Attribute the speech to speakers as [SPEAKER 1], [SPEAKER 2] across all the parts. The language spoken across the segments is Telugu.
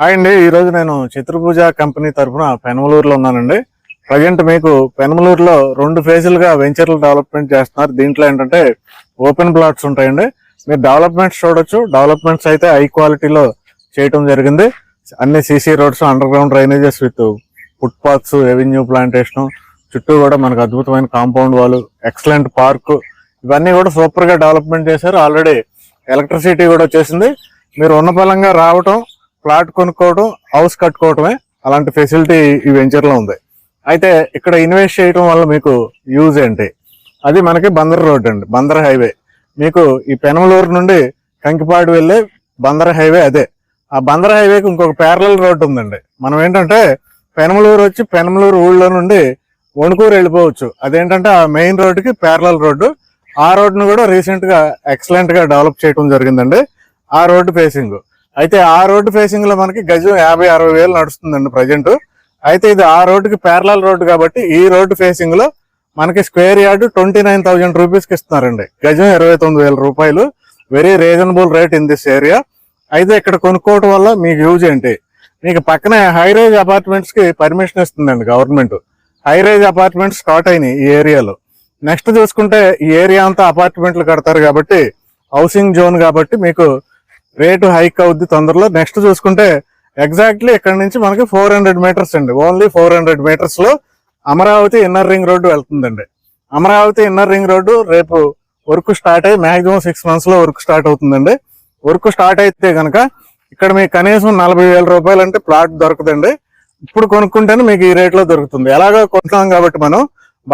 [SPEAKER 1] హాయ్ అండి, ఈరోజు నేను చతుర్భుజ కంపెనీ తరఫున పెనమలూరులో ఉన్నానండి. ప్రజెంట్ మీకు పెనమలూరులో 2 ఫేజులుగా వెంచర్లు డెవలప్మెంట్ చేస్తున్నారు. దీంట్లో ఏంటంటే ఓపెన్ ప్లాట్స్ ఉంటాయండి. మీరు డెవలప్మెంట్స్ చూడొచ్చు. డెవలప్మెంట్స్ అయితే హై క్వాలిటీలో చేయటం జరిగింది. అన్ని CC roads, under ground drainages with foot paths, revenue plantation, చుట్టూ కూడా మనకు అద్భుతమైన కాంపౌండ్ వాల్, ఎక్సలెంట్ పార్క్, ఇవన్నీ కూడా సూపర్ గా డెవలప్మెంట్ చేశారు. ఆల్రెడీ ఎలక్ట్రిసిటీ కూడా వచ్చేసింది. మీరు ఉన్న పలంగా రావటం, ప్లాట్ కొనుక్కోవడం, హౌస్ కట్టుకోవటమే, అలాంటి ఫెసిలిటీ ఈ వెంచర్లో ఉంది. అయితే ఇక్కడ ఇన్వెస్ట్ చేయడం వల్ల మీకు యూజ్ ఏంటి? అది మనకి బందర్ రోడ్ అండి, బందర్ హైవే. మీకు ఈ పెనమలూరు నుండి కంకిపాడు వెళ్ళే బందర్ హైవే అదే. ఆ బందర్ హైవేకి ఇంకొక ప్యారలల్ రోడ్డు ఉందండి. మనం ఏంటంటే పెనమలూరు వచ్చి పెనమలూరు ఊళ్ళో నుండి వణుకూరు వెళ్ళిపోవచ్చు. అదేంటంటే ఆ మెయిన్ రోడ్డుకి ప్యారలల్ రోడ్డు. ఆ రోడ్డును కూడా రీసెంట్ గా ఎక్సలెంట్ గా డెవలప్ చేయడం జరిగిందండి. ఆ రోడ్డు ఫేసింగ్ అయితే ఆ రోడ్డు ఫేసింగ్ లో మనకి గజం 50-60 వేలు నడుస్తుందండి ప్రజెంట్. అయితే ఇది ఆ రోడ్డుకి ప్యారలల్ రోడ్డు కాబట్టి ఈ రోడ్డు ఫేసింగ్ లో మనకి స్క్వేర్ యార్డ్ 29,000 రూపీస్కి ఇస్తున్నారండి. గజం 29,000 రూపాయలు. Very reasonable rate in this area. అయితే ఇక్కడ కొనుక్కోవడం వల్ల మీకు యూజ్ ఏంటి? మీకు పక్కనే హైరేజ్ అపార్ట్మెంట్స్ కి పర్మిషన్ ఇస్తుందండి గవర్నమెంట్. హైరేజ్ అపార్ట్మెంట్స్ స్టార్ట్ అయినాయి ఈ ఏరియాలో. నెక్స్ట్ చూసుకుంటే ఈ ఏరియా అంతా అపార్ట్మెంట్లు కడతారు కాబట్టి, హౌసింగ్ జోన్ కాబట్టి మీకు రేటు హైక్ అవుద్ది తొందరలో. నెక్స్ట్ చూసుకుంటే ఎగ్జాక్ట్లీ ఇక్కడ నుంచి మనకి 400 మీటర్స్ అండి. ఓన్లీ 400 మీటర్స్ లో అమరావతి ఇన్నర్ రింగ్ రోడ్డు వెళ్తుందండి. అమరావతి ఇన్నర్ రింగ్ రోడ్డు రేపు వర్క్ స్టార్ట్ అయ్యి మాక్సిమం 6 months లో వర్క్ స్టార్ట్ అవుతుందండి. వర్క్ స్టార్ట్ అయితే కనుక ఇక్కడ మీకు కనీసం 40,000 రూపాయలు అంటే ప్లాట్ దొరకదండి. ఇప్పుడు కొనుక్కుంటేనే మీకు ఈ రేట్ లో దొరుకుతుంది. ఎలాగో కొంటున్నాం కాబట్టి మనం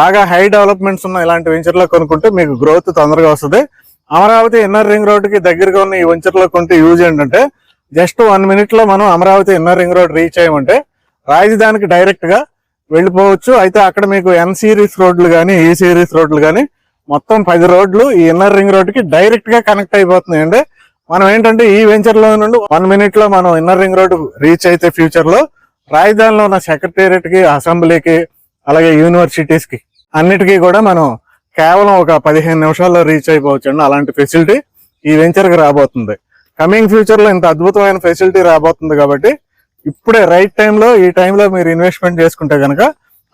[SPEAKER 1] బాగా హై డెవలప్మెంట్స్ ఉన్న ఇలాంటి వెంచర్ లో కొనుక్కుంటే మీకు గ్రోత్ తొందరగా వస్తుంది. అమరావతి ఇన్నర్ రింగ్ రోడ్ కి దగ్గరగా ఉన్న ఈ వెంచర్ లో కొంటే యూజ్ ఏంటంటే జస్ట్ 1 minute లో మనం Amaravati inner ring road reach అయ్యమంటే రాజధానికి డైరెక్ట్ గా వెళ్ళిపోవచ్చు. అయితే అక్కడ మీకు N సిరీస్ రోడ్లు కానీ, E సిరీస్ రోడ్లు కానీ మొత్తం 10 రోడ్లు ఈ ఇన్నర్ రింగ్ రోడ్ కి డైరెక్ట్ గా కనెక్ట్ అయిపోతున్నాయండి. మనం ఏంటంటే ఈ వెంచర్ లో నుండి 1 minute లో మనం ఇన్నర్ రింగ్ రోడ్ రీచ్ అయితే ఫ్యూచర్ లో రాజధానిలో ఉన్న సెక్రటేరియట్ కి, అసెంబ్లీకి, అలాగే యూనివర్సిటీస్ కి అన్నిటికీ కూడా మనం కేవలం ఒక 15 నిమిషాల్లో రీచ్ అయిపోవచ్చు అండి. అలాంటి ఫెసిలిటీ ఈ వెంచర్ కి రాబోతుంది. కమింగ్ ఫ్యూచర్ లో ఇంత అద్భుతమైన ఫెసిలిటీ రాబోతుంది కాబట్టి ఇప్పుడే రైట్ టైంలో, ఈ టైంలో మీరు ఇన్వెస్ట్మెంట్ చేసుకుంటే కనుక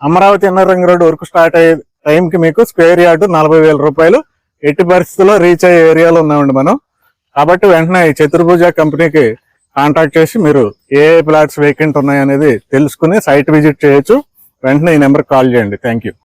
[SPEAKER 1] Amaravati inner ring road work start అయ్యే టైంకి మీకు స్క్వేర్ యార్డ్ 40,000 రూపాయలు ఎట్టి పరిస్థితుల్లో రీచ్ అయ్యే ఏరియాలో ఉన్నామండి మనం. కాబట్టి వెంటనే ఈ చతుర్భుజ కంపెనీకి కాంటాక్ట్ చేసి మీరు ఏ ప్లాట్స్ వేకెంట్ ఉన్నాయనేది తెలుసుకుని సైట్ విజిట్ చేయొచ్చు. వెంటనే ఈ నెంబర్కి కాల్ చేయండి. Thank you.